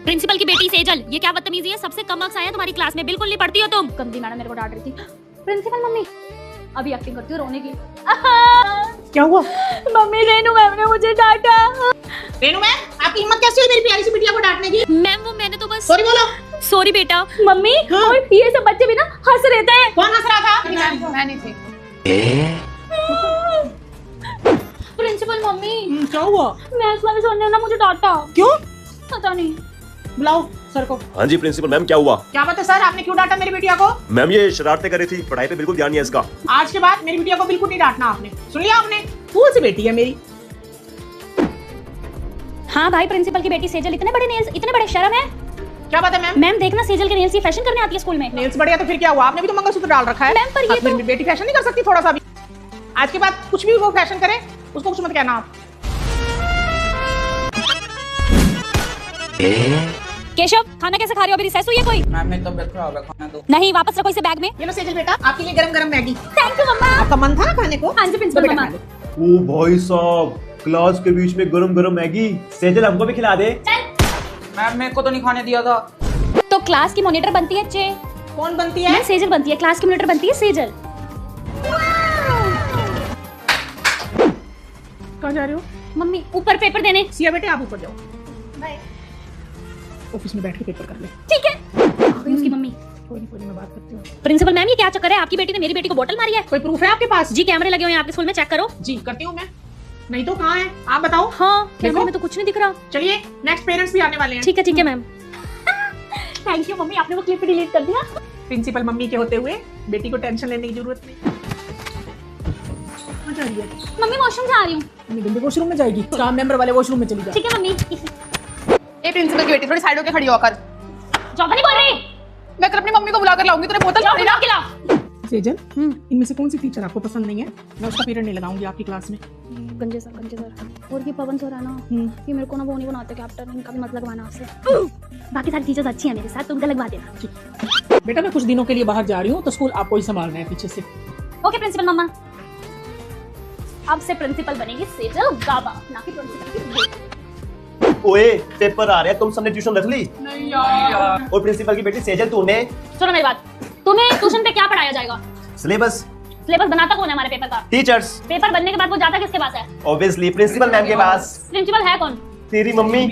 Principal की बेटी सेजल, ये क्या बदतमीजी है? सबसे कम मार्क्स आया तुम्हारी क्लास में, बिल्कुल नहीं पढ़ती हो तुम। गंदी मैडम मेरे को डांट रही थी। प्रिंसिपल मम्मी, अभी एक्टिंग करती हूँ रोने की। क्या हुआ? मम्मी रेनू मैम ने मुझे डांटा। रेनू मैम, आपकी हिम्मत कैसे हुई मेरी प्यारी सी बिटिया को डांटने की? मैम वो मैंने तो बस सॉरी बोलो। सॉरी बेटा। मम्मी हाँ? और ये सब बच्चे भी ना हंस रहे थे। कौन हंस रहा था? मैं नहीं थी। प्रिंसिपल मम्मी, क्या हुआ? मैं इस वाले सर ने ना मुझे डांटा। क्यों? पता नहीं। बुलाओ सर को। हाँ जी प्रिंसिपल मैम, क्या हुआ? क्या बात है सर, आपने क्यों डांटा मेरी बिटिया को? मैम ये शरारतें कर रही थी, पढ़ाई पे बिल्कुल ध्यान नहीं है इसका। आज के बाद मेरी बिटिया को बिल्कुल नहीं डांटना आपने, सुन लिया आपने? फूल सी बेटी है मेरी। हाँ भाई, प्रिंसिपल की बेटी सेजल, इतने बड़े नेल्स, इतने बड़े, शर्म है? क्या बात है मैम? मैम देखना, सेजल के नेल्स, ये फैशन करने आती है स्कूल में। नेल्स बढ़िया तो फिर क्या हुआ? आपने भी तो मंगलसूत्र डाल रखा है। मैम पर ये मेरी बेटी फैशन नहीं कर सकती थोड़ा सा भी? आज के बाद कुछ भी वो फैशन करे उसको कुछ मत कहना आप। केशव, खाना कैसे खा रहे हो? अभी रिसेस हुई है कोई? मैम मेरी तबीयत खराब है, खाना दो। नहीं, वापस रखो इसे बैग में। ये लो सेजल बेटा, आपके लिए गरम गरम मैगी। थैंक यू मम्मा। आपका मन था ना खाने को? हाँ जी प्रिंसिपल बेटा मम्मा। खा लो। ओ भाई साहब, क्लास के बीच में गरम गरम मैगी। सेजल हमको भी खिला दे। मैम मेरे को तो नहीं खाने दिया था। तो क्लास की मॉनिटर बनती है चे। कौन बनती है? मैम सेजल बनती है, क्लास की मॉनिटर बनती है सेजल। कहाँ जा रहे हो? मम्मी ऊपर पेपर देने। सिया बेटे आप ऊपर जाओ, ऑफिस में बैठ के पेपर कर ले। ठीक है। आ गई उसकी मम्मी। कोई नहीं मैं बात करती हूँ। प्रिंसिपल मैम, ये क्या चक्कर है? आपकी बेटी ने मेरी बेटी को बोतल मारी है। कोई प्रूफ है आपके पास? जी कैमरे लगे हुए हैं आपके स्कूल में, चेक करो। जी करती हूँ मैं, नहीं तो कहाँ है आप बताओ। हाँ, कैमरे देखो। में तो कुछ नहीं दिख रहा। चलिए नेक्स्ट पेरेंट्स भी आने वाले हैं। ठीक है मैम। थैंक यू मम्मी, आपने वो क्लिप डिलीट कर दिया। प्रिंसिपल मम्मी के होते हुए बेटी को टेंशन लेने की जरूरत नहीं। मजा आ रही है। मम्मी वॉशरूम जा रही हूँ। मम्मी गंदे वॉशरूम में जाएगी, स्टाफ मेंबर वाले वॉशरूम में चली जाए। ठीक है मम्मी। ये प्रिंसिपल की बेटी थोड़ी साइड होके खड़ी होकर। ज्यादा नहीं बोल रही। मैं कल अपनी मम्मी को बुला कर लाऊंगी, तेरे बोतल जाओ, खिला। खिला। सेजल, इनमें से कौन सी टीचर आपको पसंद नहीं है? मैं उसका पीरियड नहीं लगाऊंगी आपकी क्लास में। गंजे सर। और ये पवन सर है ना, ये मेरे को ना वो नहीं बनाते कैप्टन, इनका भी मत लगवाना आपसे। बाकी सारी टीचर्स अच्छी हैं मेरे साथ, तो उनका लगवा देना। बेटा मैं कुछ दिनों के लिए बाहर जा रही हूँ तो स्कूल आपको ही संभालना है पीछे से। ओके प्रिंसिपल मम्मा। अब से प्रिंसिपल बनेगी सेजल गाबा, ना कि प्रिंसिपल की बेटी। ओए पेपर आ रहे हैं, तुम सबने ट्यूशन रख ली? नहीं यार। और प्रिंसिपल की बेटी सेजल, तूने सुनो मेरी बात, तुम्हें ट्यूशन पे क्या पढ़ाया जाएगा? सिलेबस? सिलेबस बनाता कौन है हमारे पेपर का? टीचर्स। पेपर बनने के बाद वो जाता किसके पास है? ऑब्वियसली प्रिंसिपल मैम के पास। प्रिंसिपल है कौन? तेरी मम्मी।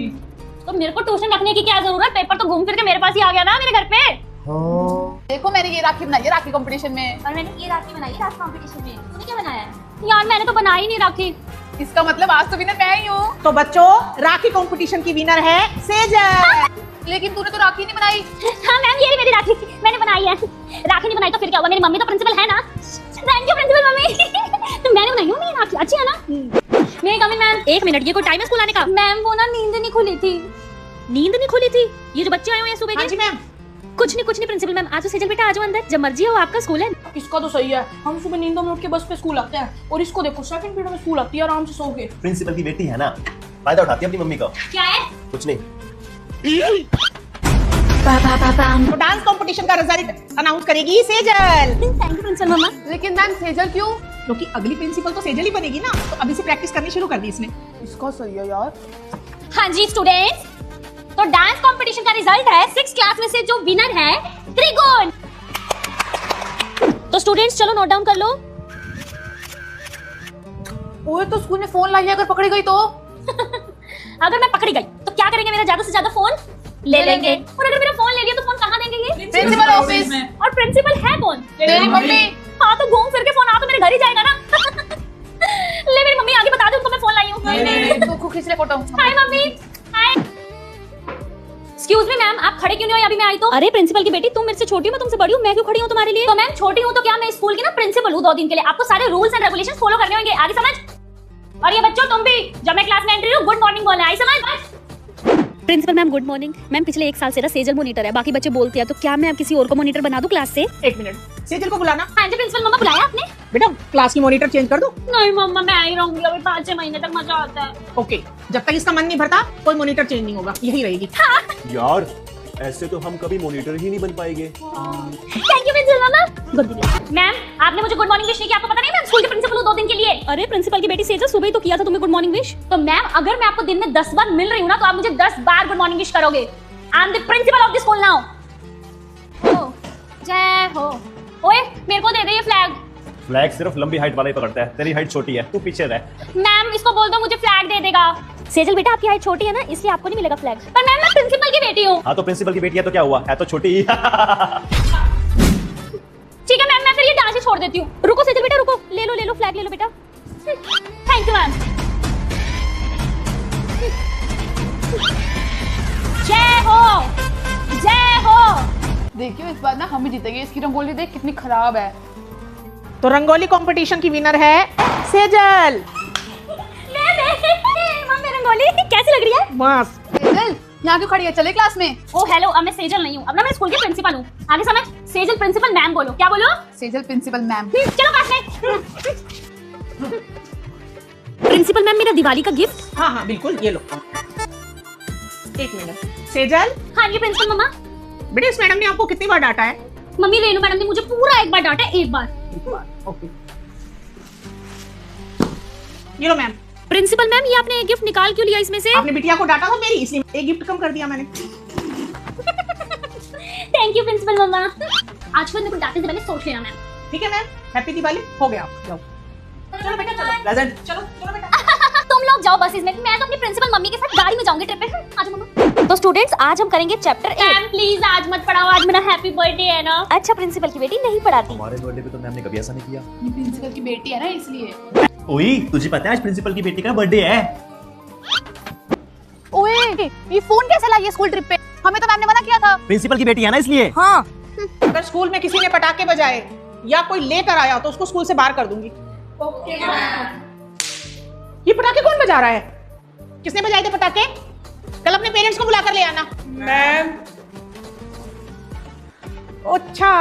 तो मेरे को ट्यूशन रखने की क्या जरूरत? पेपर तो घूम फिर के मेरे पास ही आ गया ना, मेरे घर पे। हाँ। देखो मैंने ये राखी बनाई है राखी कंपटीशन में। और मैंने ये राखी बनाई है राखी कंपटीशन में। तूने क्या बनाया है? यार मैंने तो बनाई नहीं राखी। इसका मतलब आज तो विनर मैं ही हूँ। तो बच्चों, राखी कंपटीशन की विनर है सेजल। लेकिन तूने तो राखी नहीं बनाई। हाँ मैम, ये मेरी राखी मैंने बनाई है। राखी नहीं बनाई तो फिर क्या हुआ? मेरी मम्मी तो प्रिंसिपल है ना। थैंक यू प्रिंसिपल मम्मी। तो मैंने बनाई है मेरी राखी, अच्छी है ना? मैं कम इन मैम, एक मिनट, ये कोई टाइम है स्कूल आने का? मैम वो ना नींद नहीं खुली थी। नींद नहीं खुली थी? ये जो बच्चे आए हुए हैं सुबह हाँ के? जी मैम। कुछ नहीं प्रिंसिपल मैम, आज तो सेजल बेटा आ जाओ अंदर, जब मर्जी हो, आपका स्कूल है। इसका तो सही है, हम सुबह नींदों में उठ के बस पे स्कूल आते हैं और इसको देखो सेकंड पीरियड में स्कूल आती है आराम से सो के। प्रिंसिपल की बेटी है ना, फायदा उठाती है अपनी मम्मी का। क्या है? कुछ नहीं। तो डांस कंपटीशन का रिजल्ट अनाउंस करेगी सेजल। थैंक यू प्रिंसिपल मम्मा। लेकिन मैम सेजल क्यों? क्योंकि अगली प्रिंसिपल तो सेजल ही बनेगी ना, तो अभी से प्रैक्टिस करनी शुरू कर दी इसने। इसका सही है यार। हाँ जी स्टूडेंट्स, तो डांस कंपटीशन का रिजल्ट है 6 क्लास में से जो विनर है त्रिगुण। तो स्टूडेंट्स चलो नोट डाउन कर लो। ओए तो स्कूल में फोन लाई अगर पकड़ी गई तो? अगर मैं पकड़ी गई तो क्या करेंगे? मेरा ज्यादा से ज्यादा फोन ले लेंगे। और अगर मेरा फोन ले लिया तो फोन कहाँ देंगे ये? Principal office. और प्रिंसिपल है कौन? तेरी मम्मी। हाँ तो घूम फिर के फोन आ तो मेरे घर ही जाएगा ना। ले मेरी मम्मी आगे बता दे उनको मैं फोन लाई हूँ। नहीं तू खुद खींच ले फोटो। हाय मम्मी। हाय। एक्सक्यूज मी मैम, आप खड़े क्यों नहीं हो? अभी मैं आई तो। अरे प्रिंसिपल की बेटी, तुम मेरे से छोटी हो, मैं तुमसे बड़ी हूँ, मैं क्यों खड़ी हूँ तुम्हारे लिए? तो मैम छोटी हूँ तो क्या, मैं स्कूल की ना प्रिंसिपल हूँ 2 दिन के लिए। आपको सारे रूल्स एंड रेगुलेशंस फॉलो करने होंगे, आगे समझ? और ये बच्चों तुम भी, जब मैं क्लास में एंट्री हूँ गुड मॉर्निंग बोलना है, आई समझ? Principal ma'am good morning. Ma'am पिछले 1 साल से ना सेजल मॉनिटर है, बाकी बच्चे बोलते हैं, तो क्या मैं अब किसी और को मॉनिटर बना दूं क्लास से? 1 मिनट, सेजल को बुलाना। हाँ जी प्रिंसिपल मम्मा, बुलाया आपने? बेटा क्लास की मॉनिटर चेंज कर दो। नहीं मम्मा, मैं आई रहूंगी अभी 5-6 महीने तक, मजा आता है। ओके, जब तक इसका मन नहीं भरता कोई मॉनिटर चेंज नहीं होगा, यही रहेगी। यार ऐसे तो हम कभी मॉनिटर ही नहीं बन पाएंगे। थैंक यू प्रिंसिपल मम्मा। गुड मॉर्निंग मैम, आपने मुझे गुड मॉर्निंग विश नहीं किया, आपको पता नहीं मैं स्कूल के प्रिंसिपल हूँ 2 दिन के लिए। अरे प्रिंसिपल की बेटी सेजल, सुबह ही तो किया था तुम्हें गुड मॉर्निंग विश। तो मैम अगर मैं आपको दिन में 10 बार मिल रही हूँ ना, तो आप मुझे 10 बार गुड मॉर्निंग विश करोगे। I am the principal of the school now. ओ जय हो। ओए मेरे को दे दे ये फ्लैग। फ्लैग सिर्फ लंबी हाइट वाला ही पकड़ता है, तेरी हाइट छोटी है, तू पीछे रह। मैम इसको बोल दो मुझे फ्लैग दे देगा। सेजल बेटा आपकी हाइट छोटी है ना, इसलिए आपको नहीं मिलेगा फ्लैग। पर मैम मैं प्रिंसिपल की बेटी हूँ। हाँ तो प्रिंसिपल की बेटी है तो क्या हुआ, है तो छोटी ही। ठीक है मैम, मैं फिर ये डांस ही छोड़ देती हूँ। रुको सेजल बेटा रुको, ले लो फ्लैग ले लो बेटा। Thank you ma'am. जय हो जय हो। देखियो इस बार ना हम ही जीतेंगे। इसकी रंगोली देख कितनी खराब है। तो रंगोली कंपटीशन की विनर है सेजल। मम्मी रंगोली कैसी लग रही है? मस्त। सेजल यहाँ क्यों खड़ी है, चले क्लास में। ओ हेलो, अब मैं सेजल नहीं हूँ, अब ना मैं स्कूल की प्रिंसिपल हूँ। आगे समझ, सेजल प्रिंसिपल मैम बोलो। क्या बोलो? Sejal principal ma'am. चलो क्लास में। प्रिंसिपल मैम मेरा दिवाली का गिफ्ट। हाँ हाँ बिल्कुल, ये लो। एक मिनट सेजल। हाँ जी प्रिंसिपल मम्मा। बेटे इस मैडम ने आपको कितनी बार डांटा है? मम्मी रेनू मैडम ने मुझे पूरा एक बार डांटा है, एक बार। ओके ये लो मैम। प्रिंसिपल मैम ये आपने एक गिफ्ट निकाल क्यों लिया इसमें से? आपने बिटिया को डांटा था मेरी, इसलिए एक गिफ्ट कम कर दिया मैंने। थैंक यू प्रिंसिपल मम्मा। आज फिर मेरे को डांटने से पहले सोच लेना मैम। ठीक है मैम, हैप्पी दिवाली। हो गया, आप जाओ। चलो बेटा चलो। प्रेजेंट। चलो चलो बेटा। तुम लोग जाओ बस इसमें, मैं तो अपनी प्रिंसिपल मम्मी के साथ गाड़ी में जाऊंगी ट्रिप पे। आजा मम्मा। तो स्टूडेंट्स आज हम करेंगे चैप्टर 8। मैम प्लीज आज मत पढ़ाओ, आज मेरा हैप्पी बर्थडे है ना। अच्छा प्रिंसिपल की बेटी नहीं पढ़ाती। हमारे बर्थडे पे तो मैम ने कभी ऐसा नहीं किया। ये प्रिंसिपल की बेटी है ना इसलिए। ओए तुझे पता है आज प्रिंसिपल की बेटी का बर्थडे है? ओए ये फोन कैसे लाई है स्कूल ट्रिप पे? हमें तो मैम ने मना किया था। प्रिंसिपल की बेटी है ना इसलिए। हाँ अगर स्कूल में किसी ने पटाखे बजाए या कोई लेकर आया तो उसको स्कूल से बाहर कर दूंगी। Okay ma'am. ये पटाखे कौन बजा रहा है? किसने बजाए थे पटाखे? कल अपने पेरेंट्स को बुला कर ले आना। मैम। अच्छा,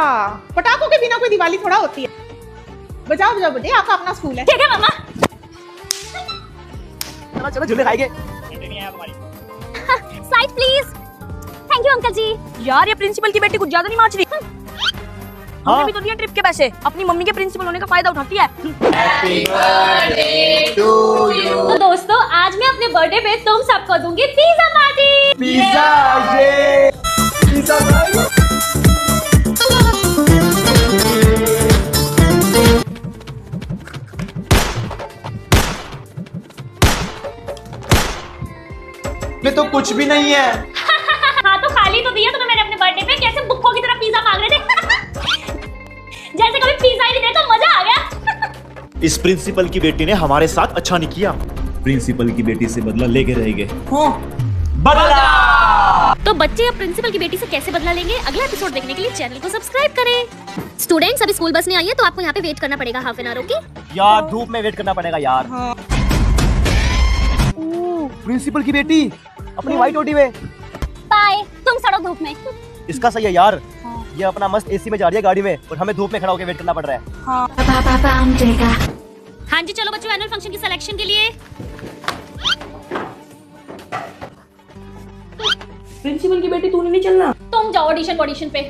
पटाखों के बिना कोई दिवाली थोड़ा होती है। बजाओ बजाओ बेटे, आपका अपना स्कूल है। ठीक है मम्मा। चलो चलो झूले खाएंगे। Slide please. Thank you uncle ji. यार ये प्रिंसिपल की बेटी कुछ ज्यादा नहीं माच रही। हाँ। हमने भी तो दिया ट्रिप के पैसे, अपनी मम्मी के प्रिंसिपल होने का फायदा उठाती है। तो दोस्तों आज मैं अपने बर्थडे पे तुम सबको दूंगी पिज्जा पार्टी। पिज्जा ये पिज्जा ये तो कुछ भी नहीं है। हाँ तो खाली तो दिया तुम्हें मैंने अपने बर्थडे पे, कैसे बुक्कों की तरह पिज्जा मांग रहे थे। जैसे कभी पिज्जा ही नहीं दे तो मजा आ गया। इस प्रिंसिपल की बेटी ने हमारे साथ अच्छा नहीं किया। प्रिंसिपल की बेटी से बदला लेके रहेंगे। बदला। तो बच्चे अब प्रिंसिपल की बेटी से कैसे बदला लेंगे, अगला एपिसोड देखने के लिए चैनल को सब्सक्राइब करें। स्टूडेंट्स अभी स्कूल बस नहीं आई है तो आपको यहाँ पे वेट करना पड़ेगा हाफ एन आवर। ओके यार धूप में वेट करना पड़ेगा यार। प्रिंसिपल की बेटी अपनी व्हाइट ओटी में। बाय। तुम सड़ो धूप में। इसका सही है यार। ये अपना मस्त एसी में जा रही है गाड़ी में और हमें धूप में खड़ा होकर वेट करना पड़ रहा है। हाँ जी चलो बच्चों एनुअल फंक्शन की सिलेक्शन के लिए। प्रिंसिपल की बेटी तूने नहीं चलना। तुम जाओ ऑडिशन पे।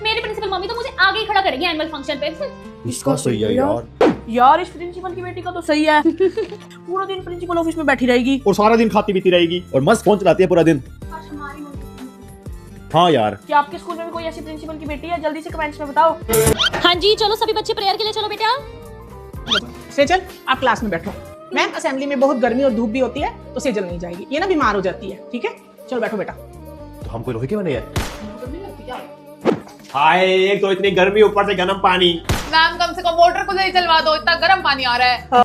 मेरी प्रिंसिपल मम्मी तो मुझे आगे ही खड़ा करेगी एनुअल फंक्शन पे। इसका सही है यार। यार इस प्रिंसिपल की बेटी का तो सही है। पूरा दिन प्रिंसिपल ऑफिस में बैठी रहेगी और सारा दिन खाती पीती रहेगी और मस्त फोन चलाती है पूरा दिन। हाँ यार। क्या आपके स्कूल में भी कोई ऐसी प्रिंसिपल की बेटी है? जल्दी से कमेंट्स में बताओ। हाँ जी चलो सभी बच्चे प्रेयर के लिए चलो बेटा। सेजल आप क्लास में बैठो। मैम असेंबली में बहुत गर्मी और धूप भी होती है तो सेजल नहीं जाएगी, ये ना बीमार हो जाती है। ठीक है चलो बैठो बेटा। तो हम कोई लोहे के बने हैं? हाय एक तो इतनी गर्मी ऊपर से गर्म पानी। मैम कम से कम मोटर को नहीं चलवा दो, इतना गर्म पानी आ रहा है।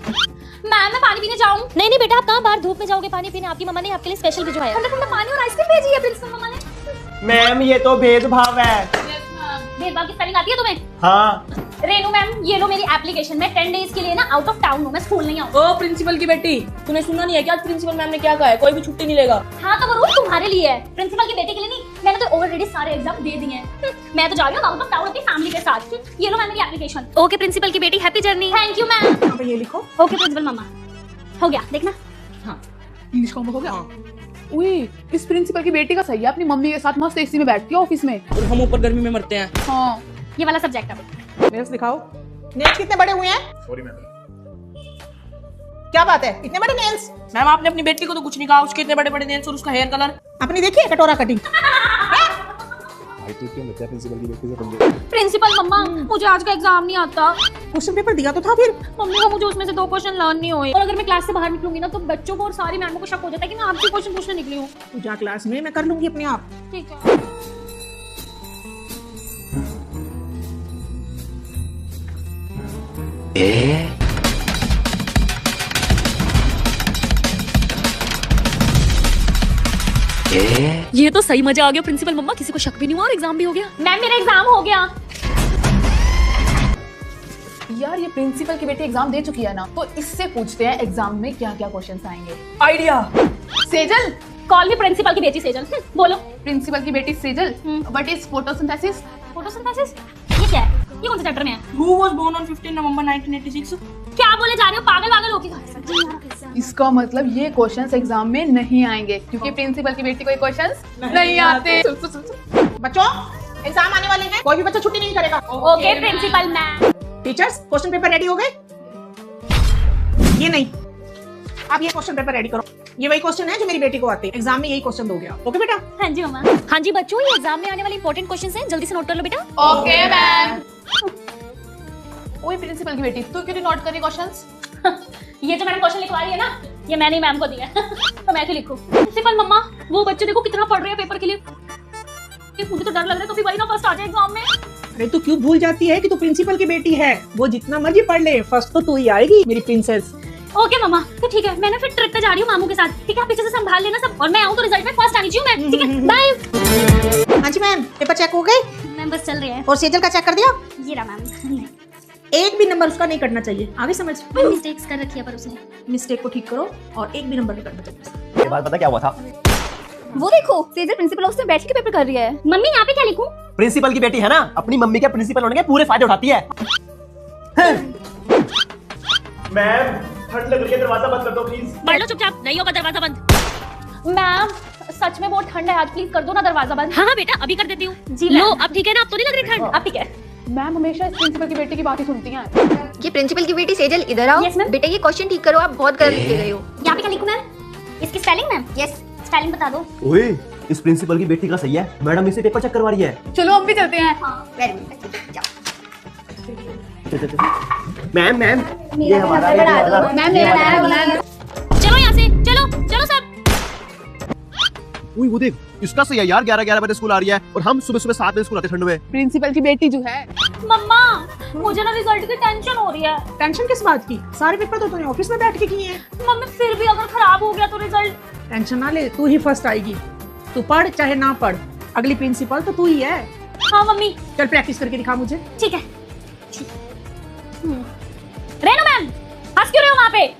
मैम मैं पानी पीने जाऊँ? नहीं बेटा आप कहाँ बाहर धूप में जाओगे पानी पीने, आपकी मम्मा ने आपके लिए स्पेशल भिजवाया ठंडा ठंडा पानी और आइसक्रीम भेजी है प्रिंसिपल मम्मा ने। मैम ये तो भेदभाव है। भेदभाव की स्पेलिंग आती है तुम्हें? हाँ। रेनू मैम ये लो मेरी एप्लीकेशन में 10 डेज के लिए ना आउट ऑफ टाउन हूँ, मैं स्कूल नहीं आऊँ। ओ प्रिंसिपल की बेटी तूने सुना नहीं है क्या आज प्रिंसिपल मैम ने क्या कहा है? कोई भी छुट्टी नहीं लेगा। हाँ तो वो रूल तुम्हारे लिए है, प्रिंसिपल की बेटी के लिए नहीं। मैंने तो ऑलरेडी सारे एग्जाम दे दिए हैं। मैं तो जा रही हूँ आउट ऑफ टाउन अपनी फैमिली के साथ। ये लो मैम मेरी एप्लीकेशन। ओके प्रिंसिपल की बेटी happy journey. Thank you ma'am. यहाँ पे ये लिखो। ओके प्रिंसिपल मम्मा। हो गया देखना। हाँ इंग्लिश का होमवर्क हो गया। उई, इस प्रिंसिपल की बेटी का सही है, अपनी मम्मी के साथ मस्त एसी में बैठती है ऑफिस में और हम ऊपर गर्मी में मरते हैं। हाँ ये वाला सब्जेक्ट अब नेल्स दिखाओ। नेल्स कितने बड़े हुए हैं? Sorry ma'am. क्या बात है इतने बड़े नेल्स? मैम आपने अपनी बेटी को तो कुछ नहीं कहा, उसके इतने बड़े बड़े नेल्स और उसका हेयर कलर। अपनी देखिए कटोरा कटिंग। भाई तो क्या लगता है प्रिंसिपल की बेटी से तुम प्रिंसिपल मम्मा मुझे आज का एग्जाम नहीं आता। क्वेश्चन पेपर दिया तो था फिर। मम्मी को मुझे उसमें से 2 क्वेश्चन लर्न नहीं हुए, और अगर मैं क्लास से बाहर निकलूंगी ना तो बच्चों को और सारी मैमों को शक हो जाता है कि मैं आपसे क्वेश्चन पूछने निकली हूँ। तू जा क्लास में, मैं कर लूंगी अपने आप। ठीक है। ये तो सही मजा आ गया प्रिंसिपल मम्मा, किसी को शक भी नहीं हुआ और एग्जाम भी हो गया। मैम मेरा एग्जाम हो गया। यार ये प्रिंसिपल की बेटी एग्जाम दे चुकी है ना, तो इससे पूछते हैं एग्जाम में क्या क्या क्वेश्चंस आएंगे। Idea. Sejal, call me principal की बेटी सेजल। बोलो। प्रिंसिपल की बेटी Sejal, what is photosynthesis? Photosynthesis ये क्या है? ये कौन से चैप्टर में है? Who was born on 15 November 1986? क्या बोले जा रहे हो पागल हो के? इसका मतलब ये क्वेश्चंस एग्जाम में नहीं आएंगे क्योंकि प्रिंसिपल की बेटी को ये क्वेश्चंस नहीं आते। बच्चों एग्जाम आने वाले हैं, कोई भी बच्चा छुट्टी नहीं करेगा। Okay principal ma'am. Teachers question paper ready हो गए? ये नहीं, आप ये क्वेश्चन पेपर रेडी करो। ये वही क्वेश्चन है जो मेरी बेटी को आते हैं, एग्जाम में यही क्वेश्चन दोगे आप। ओके बेटा? हाँ जी मम्मा। हाँ जी बच्चों, ये एग्जाम में आने वाले इंपॉर्टेंट क्वेश्चंस हैं, जल्दी से नोट कर लो बेटा। Okay ma'am. ओए प्रिंसिपल की बेटी, तू क्यों नहीं नोट कर रही क्वेश्चंस? ये जो मैंने क्वेश्चन लिखवा रही है ना, ये मैंने मैम को दिया है। तो मैं क्यों लिखूं? प्रिंसिपल मम्मा वो बच्चे देखो कितना पढ़ रहे हैं पेपर के लिए। मुझे तो डर लग रहा है कभी वही ना फर्स्ट आ जाए एग्जाम में। अरे तू क्यों भूल जाती है कि तू प्रिंसिपल की बेटी है? वो जितना मर्जी पढ़ ले, फर्स्ट तो तू ही आएगी मेरी प्रिंसेस। ओके मम्मा, तो ठीक है, मैं ना फिर ट्रिप पे जा रही हूँ मामू के साथ। ठीक है, आप पीछे से संभाल लेना सब, और मैं आऊँ तो रिजल्ट में फर्स्ट आनी चाहिए मैं। ठीक है, बाय। हाँ जी मैम, पेपर चेक हो गए? मैम बस चल रहे हैं। और सेजल का चेक कर दिया? ये रहा मैम। एक भी नंबर उसका नहीं कटना चाहिए, आगे समझ। मिस्टेक्स कर रखी है पर उसने। मिस्टेक को ठीक करो और एक भी नंबर नहीं कटना चाहिए। ये बात पता क्या हुआ था? वो देखो सेजल प्रिंसिपल ऑफिस में बैठ के पेपर कर रही है। मम्मी यहाँ पे क्या लिखूं? प्रिंसिपल की बेटी है ना, अपनी मम्मी के प्रिंसिपल होने के पूरे फायदे उठाती है। मैम ठंड लग रही है, दरवाजा बंद कर दो प्लीज। पढ़ लो चुपचाप, नहीं होगा दरवाजा बंद। मैम सच में बहुत ठंड है आज, प्लीज कर दो ना दरवाजा बंद। हाँ बेटा अभी कर देती हूँ। जी लो अब ठीक है ना, अब तो नहीं लग रही ठंड? अब ठीक है। मैम हमेशा इस प्रिंसिपल की बेटी की बात ही सुनती हैं। ये प्रिंसिपल की बेटी सेजल इधर आओ। Yes, ma'am. बेटा ये क्वेश्चन ठीक करो, आप बहुत गलत लिख गए हो। यहाँ पे क्या लिखूं मैम? इसकी स्पेलिंग मैम? यस स्पेलिंग बता दो। ओए इस प्रिंसिपल की बेटी का सही है, मैडम इसे पेपर चेक करवा रही है। चलो हम भी चलते हैं। मैम मैम ये हमारा मैम मेरा नया वाला। चलो यहाँ से, चलो चलो सब। ओए वो देख, इसका सही है यार, 11 बजे स्कूल आ रही है और हम सुबह 7 बजे स्कूल आते ठंड में। प्रिंसिपल की बेटी जो है। मम्मा मुझे ना रिजल्ट की टेंशन हो रही है। टेंशन किस बात की? सारे पेपर तो तूने ऑफिस में बैठ के किए हैं। मम्मी फिर भी अगर खराब हो गया तो रिजल्ट। टेंशन ना ले, तू ही फर्स्ट आएगी। तू पढ़ चाहे ना पढ़, अगली प्रिंसिपल तो तू ही है। हाँ मम्मी। चल प्रैक्टिस करके दिखा मुझे। ठीक है। रेनू मैम हंस क्यों रहे हो वहाँ पे?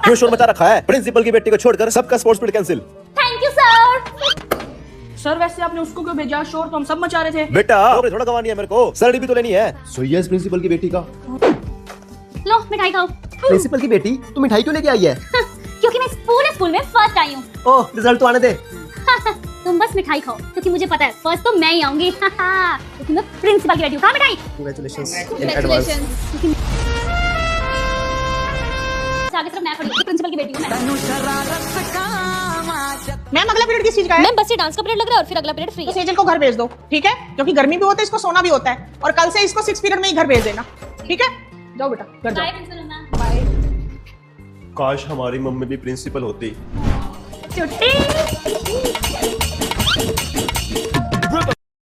क्यों शोर मचा रखा है? प्रिंसिपल की बेटी को छोड़कर सबका sports period cancel. Thank you sir. Sir वैसे आपने उसको क्यों भेजा? शोर तो हम सब मचा रहे थे। बेटा थोड़ा गवानी है मेरे को, सैलरी भी तो लेनी है। सही है इस प्रिंसिपल की बेटी का। लो मिठाई खाओ। प्रिंसिपल की बेटी तू मिठाई क्यों लेके आई है? क्योंकि मैं पूरे स्कूल में फर्स्ट आई हूँ। ओह रिजल्ट तो आने दे। तुम बस मिठाई खाओ क्योंकि मुझे पता है फर्स्ट तो मैं ही आऊंगी। क्योंकि मैं प्रिंसिपल की बेटी हूँ। खा मिठाई। Congratulations in advance. आगे सिर्फ मैं खड़ी हूँ, प्रिंसिपल की बेटी हूँ मैं। मैम अगला पीरियड किस चीज का है? मैम बस ये डांस का पीरियड लग रहा है और फिर अगला पीरियड फ्री तो है। सेजल को घर भेज दो, ठीक है? क्योंकि गर्मी भी होता है, इसको सोना भी होता है। और कल से इसको 6 पीरियड में ही घर भेज देना, ठीक है? जाओ बेटा घर जाओ। Bye principal ma'am. काश हमारी मम्मी भी प्रिंसिपल होती। छुट्टी।